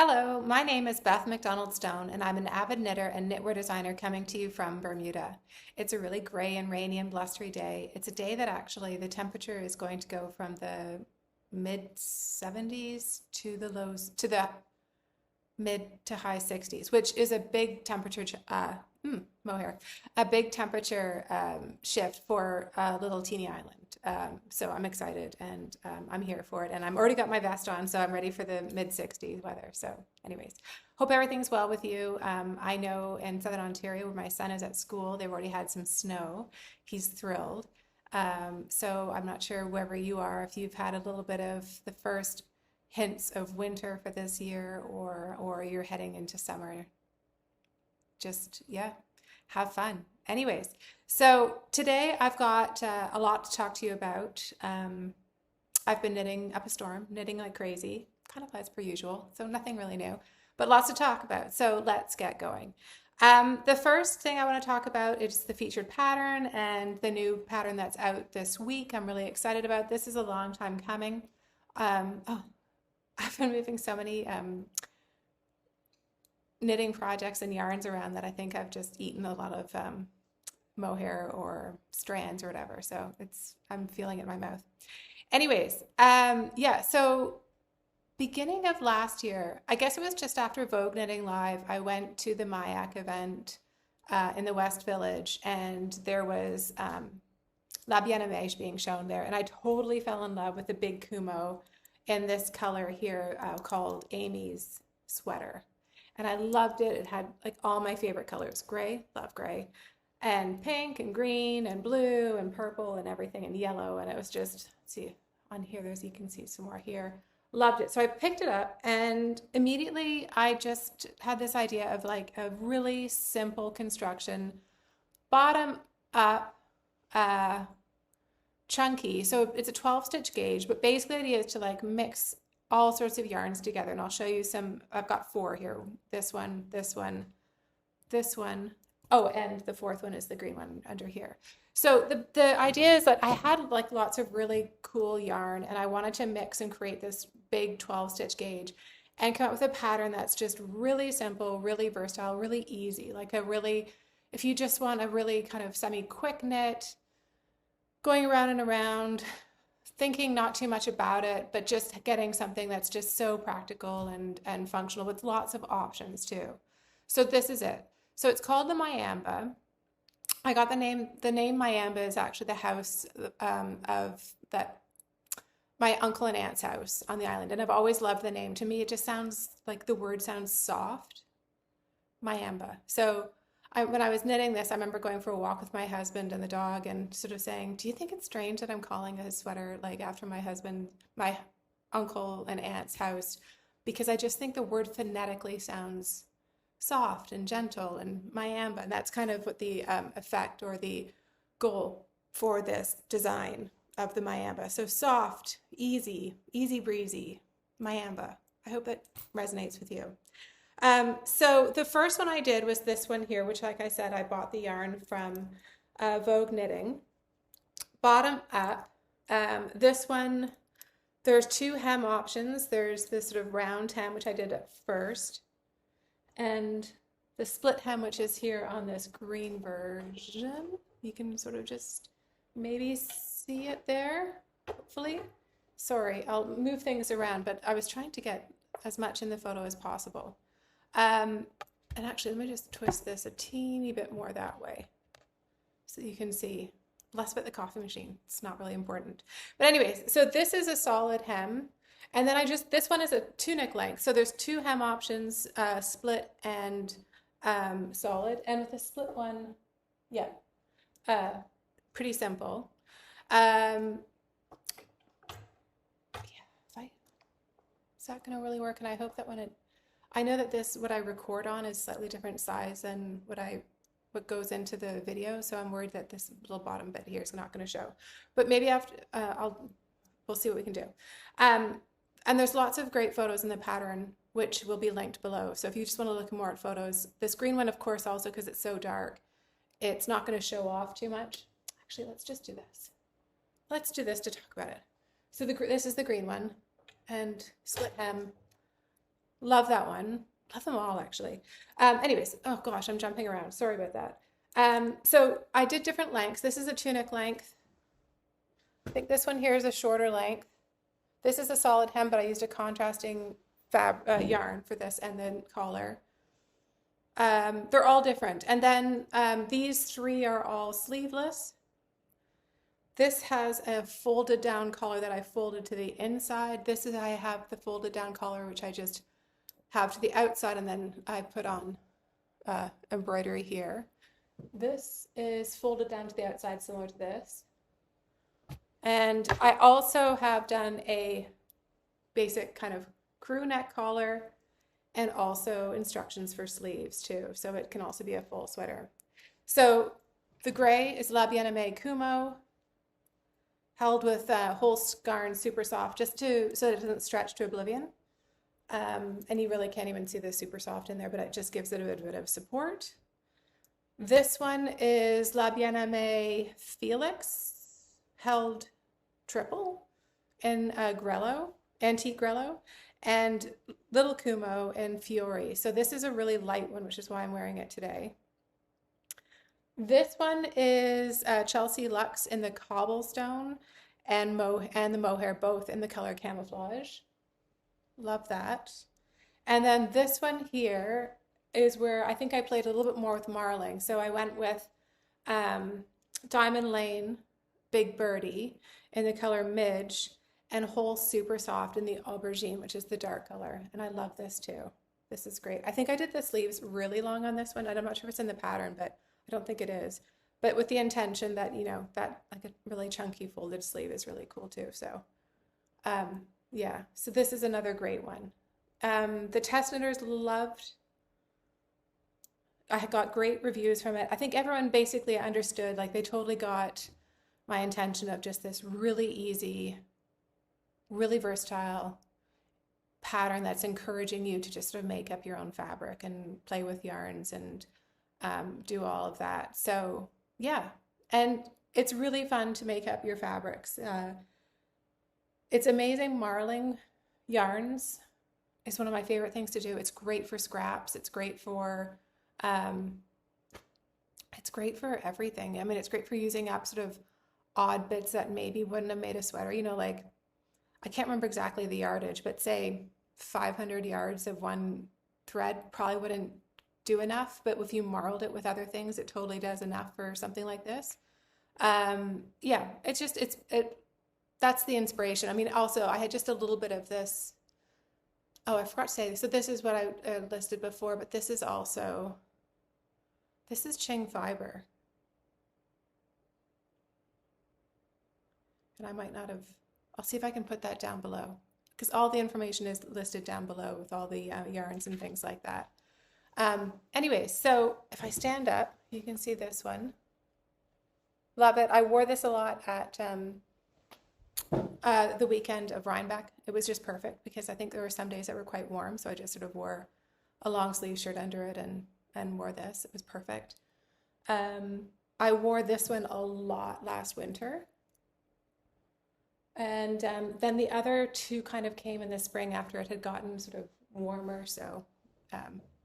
Hello, my name is Beth MacDonald Stone, and I'm an avid knitter and knitwear designer coming to you from Bermuda. It's a really gray and rainy and blustery day. It's a day that actually the temperature is going to go from the mid 70s to the lows to the mid to high 60s, which is a big temperature mohair, a big temperature shift for a little teeny island. So I'm excited and I'm here for it. And I'm already got my vest on, so I'm ready for the mid 60s weather. So anyways, hope everything's well with you. I know in Southern Ontario where my son is at school, they've already had some snow. He's thrilled. So I'm not sure wherever you are, if you've had a little bit of the first hints of winter for this year or you're heading into summer. Just, yeah, have fun. Anyways, so today I've got a lot to talk to you about. I've been knitting up a storm, knitting like crazy, kind of as per usual, so nothing really new, but lots to talk about. So let's get going. The first thing I want to talk about is the featured pattern and the new pattern that's out this week. I'm really excited about. This is a long time coming. Oh, I've been moving so many knitting projects and yarns around that I think I've just eaten a lot of mohair or strands or whatever. So I'm feeling it in my mouth. Anyways, yeah, so beginning of last year, I guess it was just after Vogue Knitting Live, I went to the MIAC event in the West Village, and there was La Bien Aimee being shown there, and I totally fell in love with the big Kumo in this color here called Amy's Sweater. And I loved it. It had like all my favorite colors, gray, love gray, and pink and green and blue and purple and everything and yellow. And it was just, see on here, you can see some more here. Loved it. So I picked it up and immediately I just had this idea of like a really simple construction, bottom up, chunky. So it's a 12 stitch gauge, but basically the idea is to like mix all sorts of yarns together. And I'll show you some. I've got four here. This one, this one, this one. Oh, and the fourth one is the green one under here. So the idea is that I had like lots of really cool yarn and I wanted to mix and create this big 12 stitch gauge and come up with a pattern that's just really simple, really versatile, really easy. Like if you just want a really kind of semi-quick knit, going around and around, thinking not too much about it, but just getting something that's just so practical and functional with lots of options too. So this is it. So it's called the Miamba. I got the name Miamba is actually the house of that my uncle and aunt's house on the island. And I've always loved the name. To me, it just sounds like the word sounds soft. Miamba. So when I was knitting this, I remember going for a walk with my husband and the dog and sort of saying, do you think it's strange that I'm calling a sweater like after my uncle and aunt's house? Because I just think the word phonetically sounds soft and gentle and Miamba. And that's kind of what the effect or the goal for this design of the Miamba. So soft, easy breezy, Miamba. I hope that resonates with you. So the first one I did was this one here, which like I said, I bought the yarn from Vogue Knitting. Bottom up, this one, there's two hem options. There's this sort of round hem, which I did at first, and the split hem, which is here on this green version. You can sort of just maybe see it there, hopefully. Sorry, I'll move things around, but I was trying to get as much in the photo as possible. And actually, let me just twist this a teeny bit more that way so you can see less about the coffee machine. It's not really important. But anyways, so this is a solid hem. And then this one is a tunic length. So there's two hem options, split and solid. And with the split one, yeah, pretty simple. Yeah, is that going to really work? And I hope that I know that what I record on is slightly different size than what goes into the video, so I'm worried that this little bottom bit here is not going to show. But maybe after we'll see what we can do. And there's lots of great photos in the pattern, which will be linked below. So if you just want to look more at photos, this green one, of course, also because it's so dark, it's not going to show off too much. Actually, let's just do this. Let's do this to talk about it. So this is the green one, and split hem. Love that one. Love them all actually. Anyways, oh gosh, I'm jumping around. Sorry about that. So I did different lengths. This is a tunic length. I think this one here is a shorter length. This is a solid hem, but I used a contrasting yarn for this and then collar. They're all different. And then these three are all sleeveless. This has a folded down collar that I folded to the inside. This is, I have the folded down collar, which I just have to the outside, and then I put on embroidery here. This is folded down to the outside, similar to this. And I also have done a basic kind of crew neck collar and also instructions for sleeves too. So it can also be a full sweater. So the gray is La Bien Aimee Kumo, held with Holst Garn Supersoft, just so that it doesn't stretch to oblivion. And you really can't even see the Supersoft in there, but it just gives it a bit of support. This one is La Bien Aimee Felix, held triple in Grello, Antique Grello, and Little Kumo in Fiori. So this is a really light one, which is why I'm wearing it today. This one is Chelsea Luxe in the Cobblestone and the Mohair, both in the color Camouflage. Love that. And then this one here is where I think I played a little bit more with marling. So I went with Diamond Laine Big Birdie in the color Midge and Holst Supersoft in the Augbergine, which is the dark color. And I love this too. This is great. I think I did the sleeves really long on this one. I'm not sure if it's in the pattern, but I don't think it is. But with the intention that, you know, that like a really chunky folded sleeve is really cool too. So yeah, so this is another great one. The test knitters loved. I got great reviews from it. I think everyone basically understood, like they totally got my intention of just this really easy, really versatile pattern that's encouraging you to just sort of make up your own fabric and play with yarns and do all of that. So yeah, and it's really fun to make up your fabrics. It's amazing. Marling yarns is one of my favorite things to do. It's great for scraps. It's great for everything. I mean, it's great for using up sort of odd bits that maybe wouldn't have made a sweater. You know, like I can't remember exactly the yardage, but say 500 yards of one thread probably wouldn't do enough. But if you marled it with other things, it totally does enough for something like this. Yeah, it's just that's the inspiration. I mean, also I had just a little bit of this. Oh, I forgot to say, so this is what I listed before, but this is Qing Fibre. And I might not have, I'll see if I can put that down below because all the information is listed down below with all the yarns and things like that. Anyway, so if I stand up, you can see this one. Love it. I wore this a lot at the weekend of Rhinebeck. It was just perfect because I think there were some days that were quite warm, so I just sort of wore a long sleeve shirt under it and wore this. It was perfect. I wore this one a lot last winter. And then the other two kind of came in the spring after it had gotten sort of warmer, so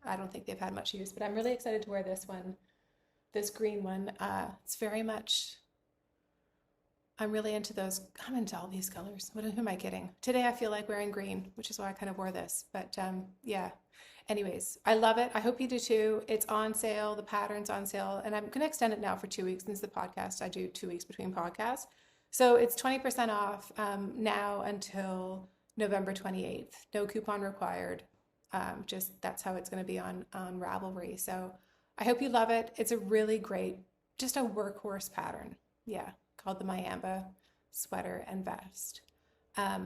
I don't think they've had much use, but I'm really excited to wear this one, this green one. It's very much, I'm really into those. I'm into all these colors. Who am I kidding? Today I feel like wearing green, which is why I kind of wore this. But yeah, anyways, I love it. I hope you do too. It's on sale. The pattern's on sale. And I'm going to extend it now for 2 weeks since the podcast. I do 2 weeks between podcasts. So it's 20% off now until November 28th. No coupon required. Just that's how it's going to be on Ravelry. So I hope you love it. It's a really great, just a workhorse pattern. Yeah. Called the Miamba Sweater and Vest. I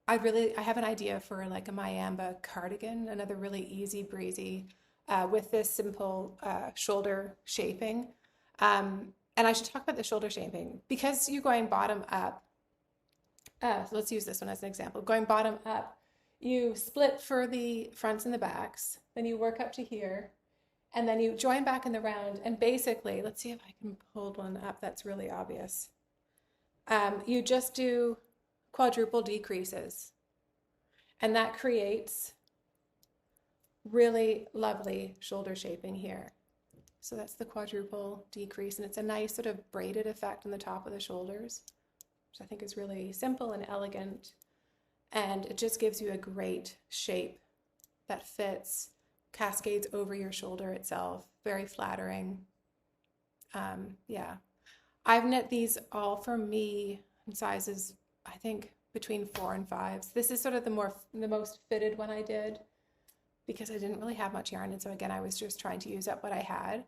have an idea for like a Miamba cardigan, another really easy breezy with this simple shoulder shaping. And I should talk about the shoulder shaping because you're going bottom up. So let's use this one as an example. Going bottom up, you split for the fronts and the backs, then you work up to here, and then you join back in the round. And basically, let's see if I can hold one up that's really obvious. You just do quadruple decreases, and that creates Really lovely shoulder shaping here. So that's the quadruple decrease, and it's a nice sort of braided effect on the top of the shoulders, which I think is really simple and elegant, and it just gives you a great shape that fits, cascades over your shoulder itself, very flattering. Yeah, I've knit these all for me in sizes, I think between 4 and 5s. This is sort of the most fitted one I did because I didn't really have much yarn, and so again I was just trying to use up what I had.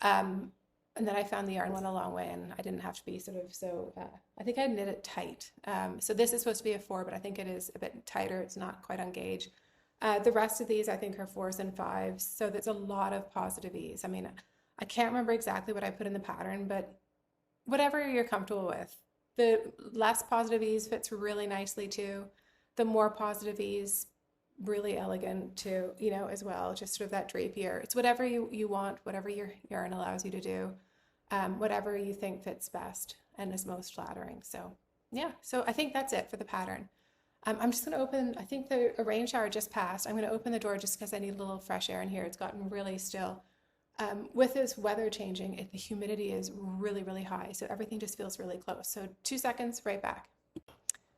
And then I found the yarn went a long way, and I didn't have to be sort of so, I think I knit it tight. So this is supposed to be a 4, but I think it is a bit tighter. It's not quite on gauge. The rest of these I think are 4s and 5s. So there's a lot of positive ease. I mean, I can't remember exactly what I put in the pattern, but whatever you're comfortable with. The less positive ease fits really nicely too. The more positive ease, really elegant too, you know, as well, just sort of that drapier. It's whatever you want, whatever your yarn allows you to do, whatever you think fits best and is most flattering. So yeah, so I think that's it for the pattern. I'm just going to open, I think the rain shower just passed. I'm going to open the door just because I need a little fresh air in here. It's gotten really still. With this weather changing, the humidity is really, really high. So everything just feels really close. So 2 seconds, right back.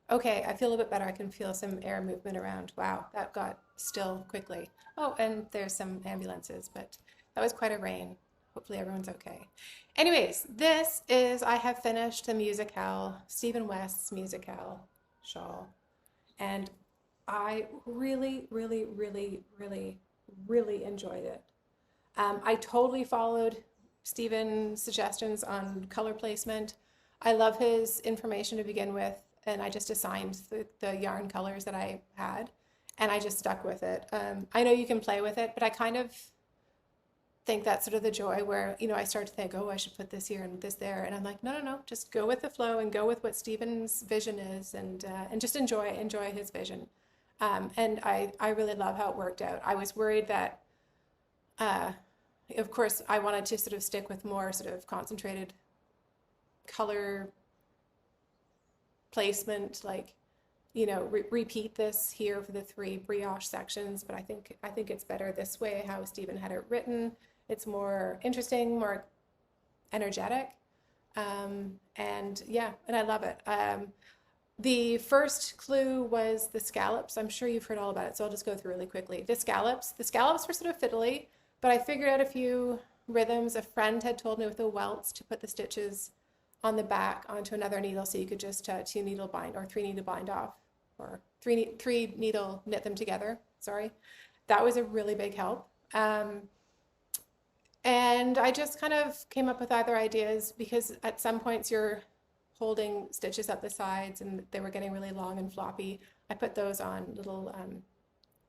Okay, I feel a bit better. I can feel some air movement around. Wow, that got still quickly. Oh, and there's some ambulances, but that was quite a rain. Hopefully everyone's okay. Anyways, I have finished the MusiKAL, Stephen West's MusiKAL shawl. And I really, really, really, really, really enjoyed it. I totally followed Stephen's suggestions on color placement. I love his information to begin with, and I just assigned the yarn colors that I had, and I just stuck with it. I know you can play with it, but I kind of think that's sort of the joy where, you know, I start to think, oh, I should put this here and this there, and I'm like, no, just go with the flow and go with what Stephen's vision is, and just enjoy his vision. And I really love how it worked out. I was worried that, of course, I wanted to sort of stick with more sort of concentrated color placement, like, you know, repeat this here for the 3 brioche sections, but I think it's better this way, how Stephen had it written. It's more interesting, more energetic, and yeah, and I love it. The first clue was the scallops. I'm sure you've heard all about it, so I'll just go through really quickly. The scallops were sort of fiddly, but I figured out a few rhythms. A friend had told me with a welts to put the stitches on the back onto another needle, so you could just 2 needle bind or 3 needle bind off, or 3 needle knit them together. Sorry, that was a really big help. And I just kind of came up with other ideas because at some points you're holding stitches at the sides and they were getting really long and floppy. I put those on little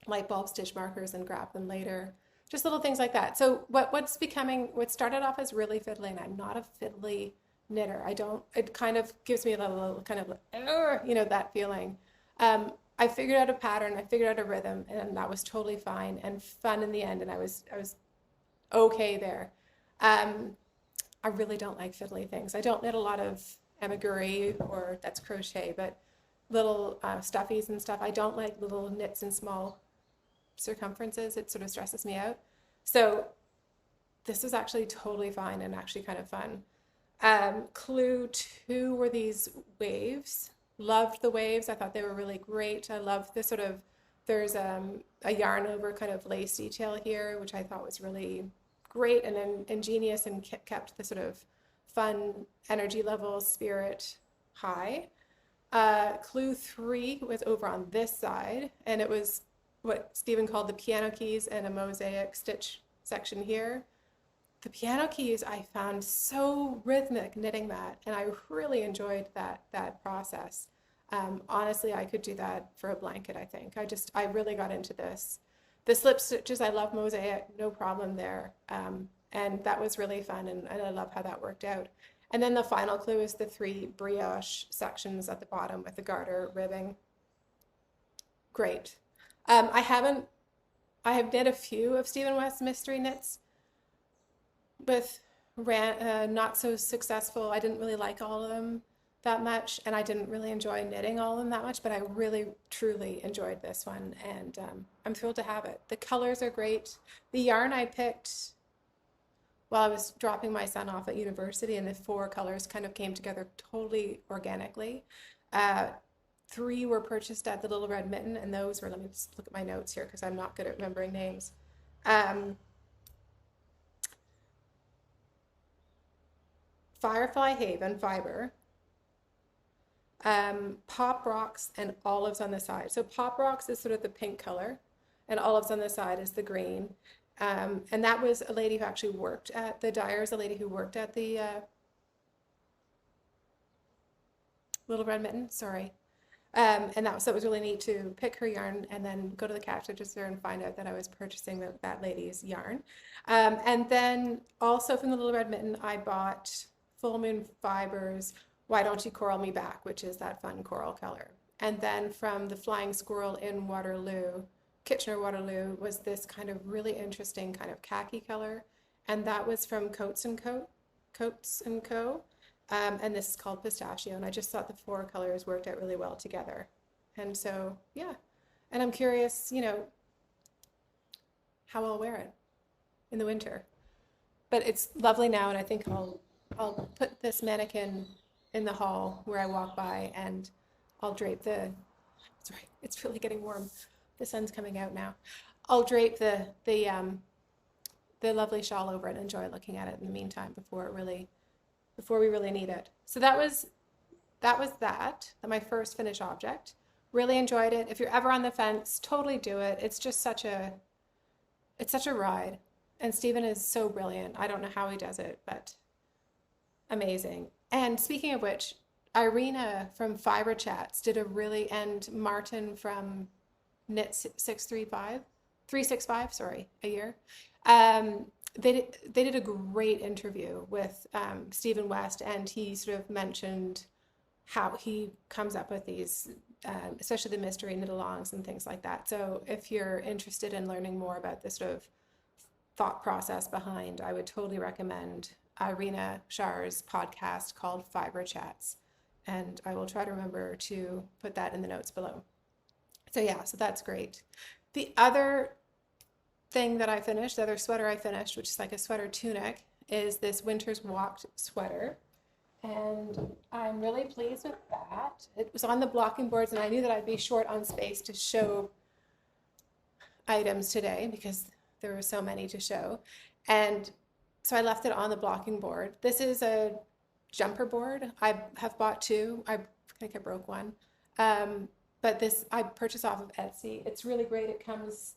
light bulb stitch markers and grabbed them later. Just little things like that. So what started off as really fiddly, and I'm not a fiddly knitter. It kind of gives me a little kind of, you know, that feeling. I figured out a pattern, I figured out a rhythm, and that was totally fine and fun in the end, and I was okay there. I really don't like fiddly things. I don't knit a lot of amigurumi, or that's crochet, but little stuffies and stuff. I don't like little knits in small circumferences. It sort of stresses me out. So this was actually totally fine and actually kind of fun. Clue 2 were these waves. Loved the waves. I thought they were really great. I love this sort of, there's a yarn over kind of lace detail here, which I thought was really great and then ingenious and kept the sort of fun energy level spirit high. Clue 3 was over on this side, and it was what Stephen called the piano keys and a mosaic stitch section here. The piano keys I found so rhythmic knitting that, and I really enjoyed that process. Honestly, I could do that for a blanket, I think. I really got into this. The slip stitches, I love mosaic, no problem there. And that was really fun, and I love how that worked out. And then the final clue is the 3 brioche sections at the bottom with the garter ribbing. Great. I have knit a few of Stephen West's mystery knits with not so successful. I didn't really like all of them. that much, and I didn't really enjoy knitting all of them that much, but I really truly enjoyed this one, and I'm thrilled to have it. The colors are great. The yarn I picked while I was dropping my son off at university, and the 4 colors kind of came together totally organically. 3 were purchased at the Little Red Mitten, and those were, let me just look at my notes here because I'm not good at remembering names. Firefly Haven Fibre, Pop Rocks, and Olives on the side. So Pop Rocks is sort of the pink color, and Olives on the side is the green. And that was a lady who actually worked at the dyers, a lady who worked at the Little Red Mitten, sorry. And that was really neat to pick her yarn and then go to the cash register and find out that I was purchasing that lady's yarn. And then also from the Little Red Mitten, I bought Full Moon Fibres, Why Don't You Coral Me Back, which is that fun coral color. And then from the Flying Squirrel in Waterloo, Kitchener Waterloo, was this kind of really interesting kind of khaki color. And that was from Coats and Co. And this is called Pistachio. And I just thought the 4 colors worked out really well together. And so, yeah. And I'm curious, how I'll wear it in the winter. But it's lovely now, and I think I'll put this mannequin in the hall where I walk by, and I'll drape sorry, it's really getting warm. The sun's coming out now. I'll drape the lovely shawl over it and enjoy looking at it in the meantime before we really need it. So that was my first finished object. Really enjoyed it. If you're ever on the fence, totally do it. It's just such a ride. And Stephen is so brilliant. I don't know how he does it, but amazing. And speaking of which, Irina from Fibre Chats did and Martin from Knit 365, sorry, a year. They did a great interview with Stephen West, and he sort of mentioned how he comes up with these, especially the mystery knit-alongs and things like that. So if you're interested in learning more about this sort of thought process behind, I would totally recommend Irina Shar's podcast called Fibre Chats. And I will try to remember to put that in the notes below. So yeah, so that's great. The other thing that I finished, the other sweater I finished, which is like a sweater tunic, is this Winters Walk sweater. And I'm really pleased with that. It was on the blocking boards, and I knew that I'd be short on space to show items today because there were so many to show. And so I left it on the blocking board. This is a jumper board. I have bought 2. I think I broke one. But this I purchased off of Etsy. It's really great. It comes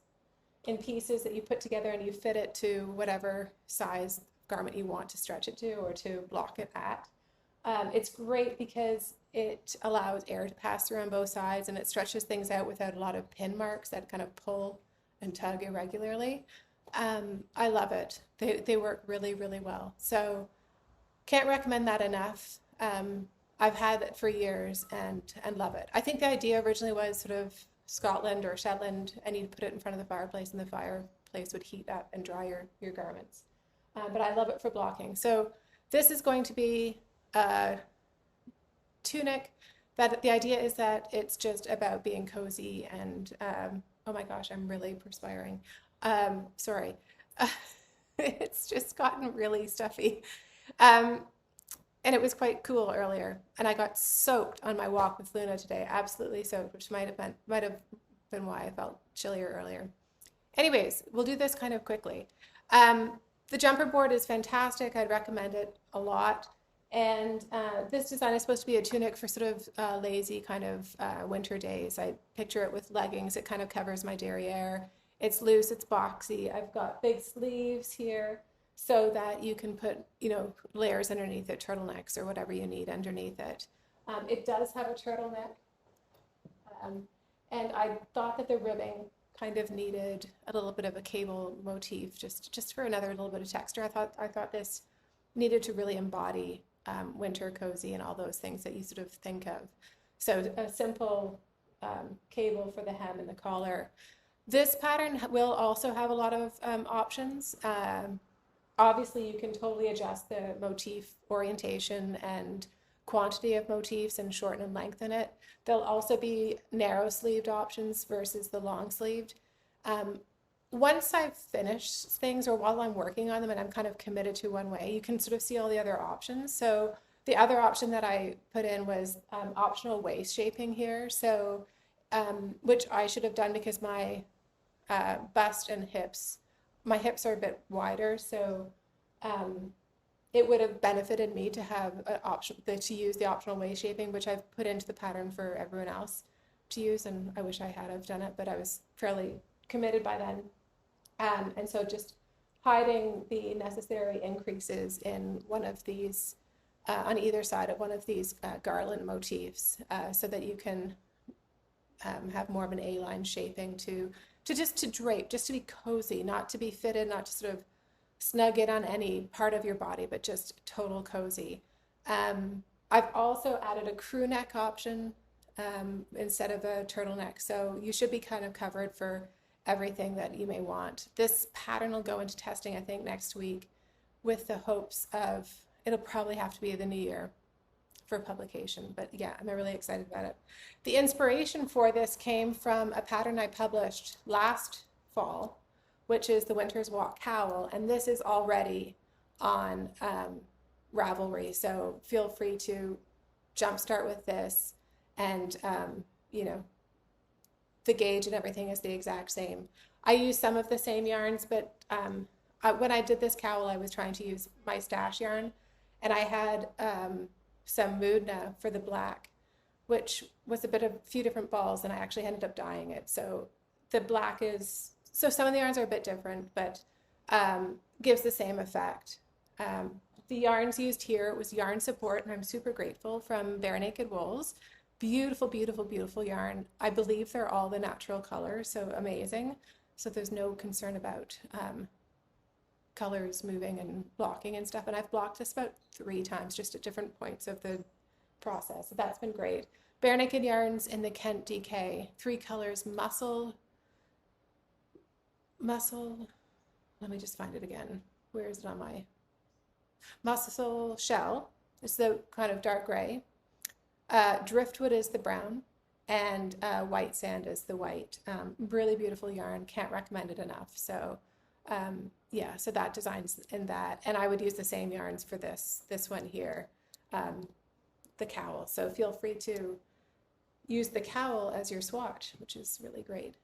in pieces that you put together and you fit it to whatever size garment you want to stretch it to or to block it at. It's great because it allows air to pass through on both sides, and it stretches things out without a lot of pin marks that kind of pull and tug irregularly. I love it. They work really, really well. So can't recommend that enough. I've had it for years and love it. I think the idea originally was sort of Scotland or Shetland, and you'd put it in front of the fireplace, and the fireplace would heat up and dry your garments. But I love it for blocking. So this is going to be a tunic. That the idea is that it's just about being cozy and oh my gosh, I'm really perspiring. Sorry. It's just gotten really stuffy. And it was quite cool earlier, and I got soaked on my walk with Luna today, absolutely soaked, which might have been why I felt chillier earlier. Anyways, we'll do this kind of quickly. The jumper board is fantastic. I'd recommend it a lot. And this design is supposed to be a tunic for sort of lazy kind of winter days. I picture it with leggings. It kind of covers my derriere. It's loose, it's boxy. I've got big sleeves here, so that you can put, layers underneath it, turtlenecks or whatever you need underneath it. It does have a turtleneck, and I thought that the ribbing kind of needed a little bit of a cable motif, just for another little bit of texture. I thought this needed to really embody winter cozy and all those things that you sort of think of. So a simple cable for the hem and the collar. This pattern will also have a lot of options. Obviously, you can totally adjust the motif orientation and quantity of motifs and shorten and lengthen it. There'll also be narrow sleeved options versus the long sleeved. Once I've finished things or while I'm working on them and I'm kind of committed to one way, you can sort of see all the other options. So the other option that I put in was optional waist shaping here. So, which I should have done because my bust and hips, my hips are a bit wider. So it would have benefited me to have an option, to use the optional waist shaping, which I've put into the pattern for everyone else to use. And I wish I had have done it, but I was fairly committed by then. And so just hiding the necessary increases in one of these, on either side of one of these garland motifs, so that you can have more of an A-line shaping to drape, just to be cozy, not to be fitted, not to sort of snug it on any part of your body, but just total cozy. I've also added a crew neck option instead of a turtleneck, so you should be kind of covered for everything that you may want. This pattern will go into testing, I think, next week with the hopes of, it'll probably have to be the new year for publication, but yeah, I'm really excited about it. The inspiration for this came from a pattern I published last fall, which is the Winters Walk Cowl, and this is already on Ravelry, so feel free to jumpstart with this, and you know, the gauge and everything is the exact same. I use some of the same yarns, but when I did this cowl, I was trying to use my stash yarn, and I had some Moodna for the black, which was a few different balls, and I actually ended up dyeing it. So the black is, so some of the yarns are a bit different, but gives the same effect. The yarns used here was Yarn Support, and I'm super grateful, from Bare Naked Wools. Beautiful, beautiful, beautiful yarn. I believe they're all the natural colors, so amazing. So there's no concern about colors moving and blocking and stuff. And I've blocked this about 3 times, just at different points of the process. So that's been great. Bare Naked yarns in the Kent DK. 3 colors, Mussel, let me just find it again. Where is it on my? Mussel Shell. It's the kind of dark gray. Driftwood is the brown, and White Sand is the white. Really beautiful yarn. Can't recommend it enough. So yeah, so that design's in that, and I would use the same yarns for this one here, the cowl. So feel free to use the cowl as your swatch, which is really great.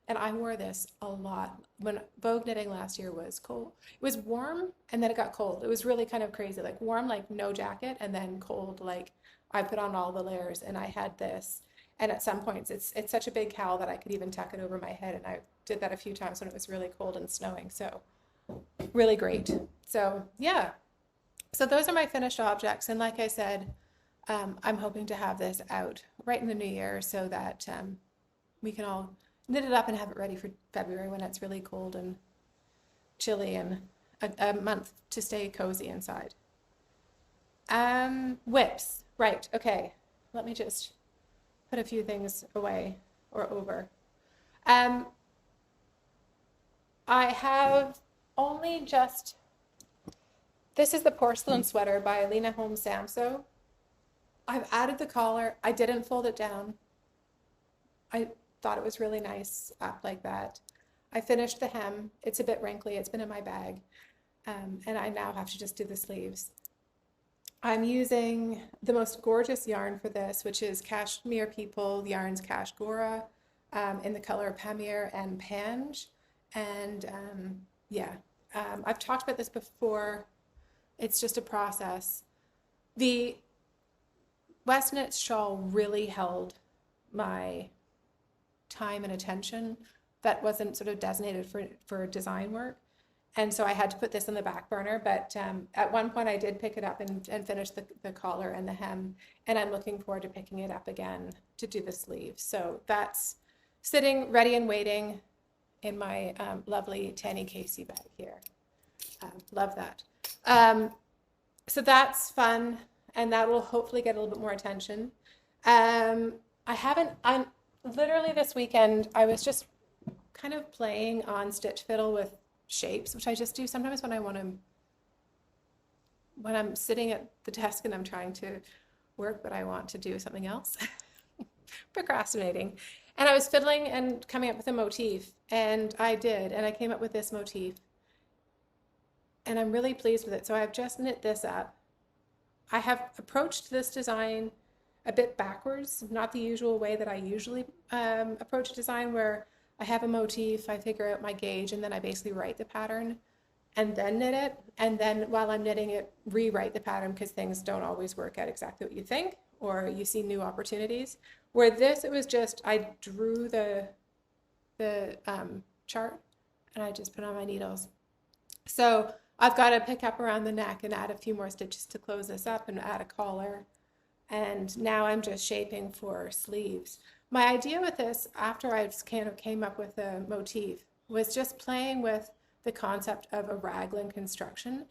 And I wore this a lot when Vogue knitting last year was cold. It was warm and then it got cold. It was really kind of crazy, like warm, like no jacket, and then cold, like I put on all the layers, and I had this. And at some points it's such a big cowl that I could even tuck it over my head. And I did that a few times when it was really cold and snowing. So really great. So yeah, so those are my finished objects. And like I said, I'm hoping to have this out right in the new year so that we can all knit it up and have it ready for February when it's really cold and chilly, and a month to stay cozy inside. Whips, right, okay. Let me just put a few things away or over. I have only just, this is the Porcelain Sweater by Lena Holmes Samso. I've added the collar. I didn't fold it down. I thought it was really nice up like that. I finished the hem. It's a bit wrinkly. It's been in my bag. And I now have to just do the sleeves. I'm using the most gorgeous yarn for this, which is Cashmere People Yarns Kashgora, in the color Pamir and Pange. And yeah, I've talked about this before. It's just a process. The West Knit shawl really held my time and attention that wasn't sort of designated for design work. And so I had to put this in the back burner, but at one point I did pick it up and finish the collar and the hem, and I'm looking forward to picking it up again to do the sleeves. So that's sitting ready and waiting in my lovely Tanny Casey bag here. Love that. So that's fun, and that will hopefully get a little bit more attention. I'm literally this weekend, I was just kind of playing on Stitch Fiddle with shapes, which I just do sometimes when I'm sitting at the desk and I'm trying to work, but I want to do something else. Procrastinating. And I was fiddling and coming up with a motif, and I did, and I came up with this motif, and I'm really pleased with it. So I've just knit this up. I have approached this design a bit backwards, not the usual way that I usually approach a design, where I have a motif, I figure out my gauge, and then I basically write the pattern and then knit it. And then while I'm knitting it, rewrite the pattern, because things don't always work out exactly what you think, or you see new opportunities. Where this, it was just, I drew the chart and I just put on my needles. So I've got to pick up around the neck and add a few more stitches to close this up and add a collar. And now I'm just shaping for sleeves. My idea with this, after I kind of came up with a motif, was just playing with the concept of a raglan construction,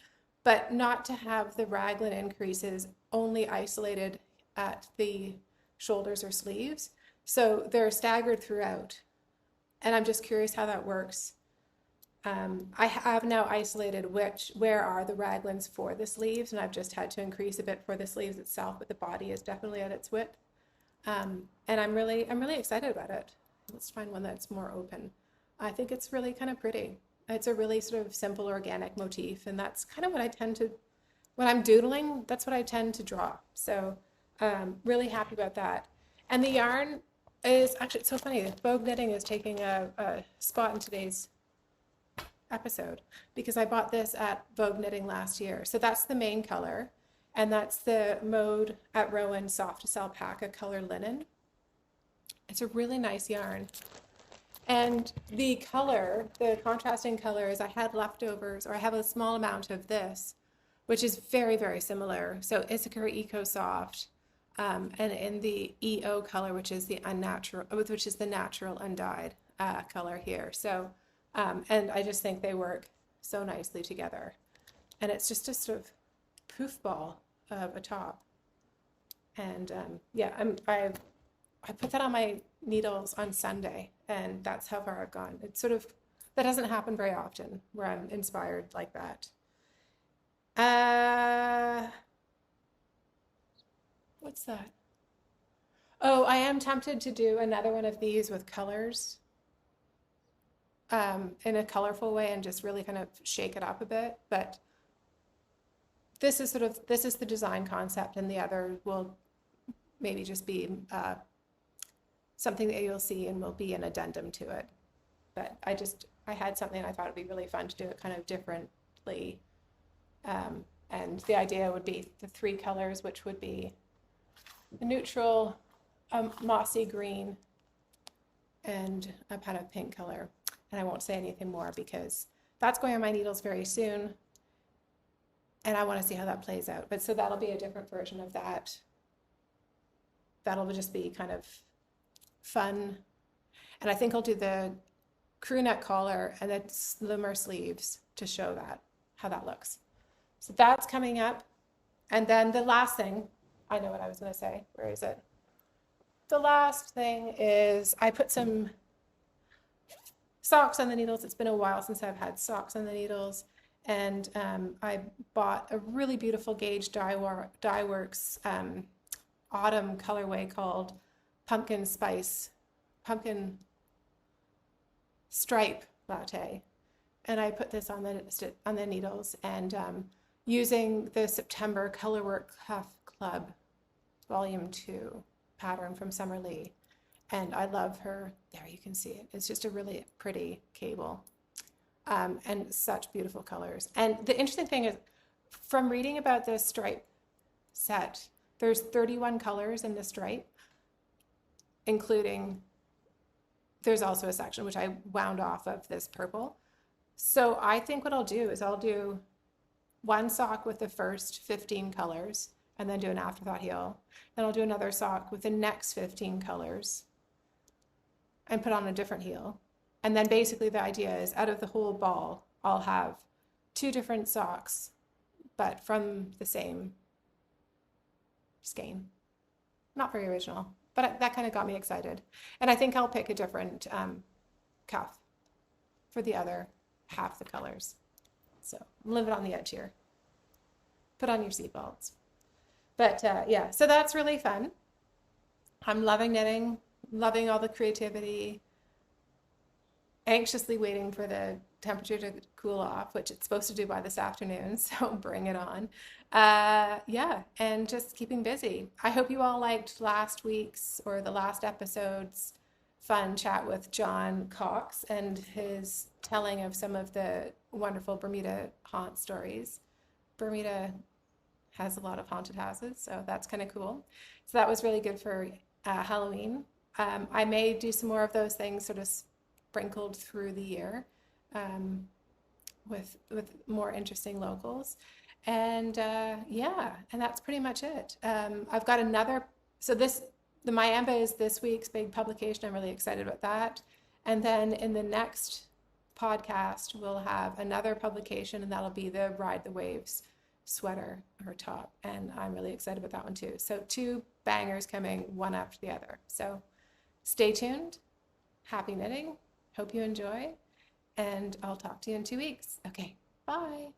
but not to have the raglan increases only isolated at the shoulders or sleeves. So they're staggered throughout. And I'm just curious how that works. I have now isolated where are the raglans for the sleeves, and I've just had to increase a bit for the sleeves itself, but the body is definitely at its width. And I'm really excited about it. Let's find one that's more open. I think it's really kind of pretty. It's a really sort of simple organic motif, and that's kind of what I tend to, when I'm doodling, that's what I tend to draw. So really happy about that. And the yarn is actually, it's so funny, Vogue Knitting is taking a spot in today's episode, because I bought this at Vogue Knitting last year. So that's the main color, and that's the Mode at Rowan Softest Alpaca color linen. It's a really nice yarn. And the color, the contrasting colors, I had leftovers, or I have a small amount of this, which is very, very similar. So Issachar Eco Soft, and in the EO color, which is the natural undyed color here. So, and I just think they work so nicely together. And it's just a sort of poof ball of a top. And yeah, I put that on my needles on Sunday, and that's how far I've gone. It's sort of, that doesn't happen very often where I'm inspired like that. What's that? Oh, I am tempted to do another one of these with colors in a colorful way and just really kind of shake it up a bit. But this is the design concept, and the other will maybe just be something that you'll see and will be an addendum to it. But I had something, I thought it'd be really fun to do it kind of differently. And the idea would be the three colors, which would be a neutral, mossy green, and a kind of pink color. And I won't say anything more because that's going on my needles very soon, and I want to see how that plays out. But so that'll be a different version of that. That'll just be kind of fun. And I think I'll do the crew neck collar and then slimmer sleeves to show that, how that looks. So that's coming up. And then the last thing, I know what I was going to say. Where is it? The last thing is I put some socks on the needles. It's been a while since I've had socks on the needles. And I bought a really beautiful gauge Dye Works autumn colorway called Pumpkin Stripe Latte. And I put this on the needles, and using the September Colorwork Cuff Club Volume 2 pattern from Summer Lee. And I love her. There, you can see it. It's just a really pretty cable, and such beautiful colors. And the interesting thing is, from reading about this stripe set, there's 31 colors in the stripe, including, there's also a section which I wound off of this purple. So I think what I'll do is I'll do one sock with the first 15 colors and then do an afterthought heel. Then I'll do another sock with the next 15 colors and put on a different heel. And then basically the idea is, out of the whole ball, I'll have 2 different socks, but from the same skein. Not very original, but that kind of got me excited. And I think I'll pick a different cuff for the other half the colors. So I'm living on the edge here. Put on your seatbelts. But yeah, so that's really fun. I'm loving knitting, loving all the creativity, anxiously waiting for the temperature to cool off, which it's supposed to do by this afternoon, so bring it on. Yeah, and just keeping busy. I hope you all liked last week's or the last episode's fun chat with John Cox and his telling of some of the wonderful Bermuda haunt stories. Bermuda has a lot of haunted houses, so that's kind of cool. So that was really good for Halloween. I may do some more of those things sort of sprinkled through the year with more interesting locals. And yeah, and that's pretty much it. I've got another, so the Miamba is this week's big publication. I'm really excited about that. And then in the next podcast, we'll have another publication, and that'll be the Ride the Waves sweater or top. And I'm really excited about that one too. So 2 bangers coming one after the other. So stay tuned. Happy knitting. Hope you enjoy. And I'll talk to you in 2 weeks. Okay, bye.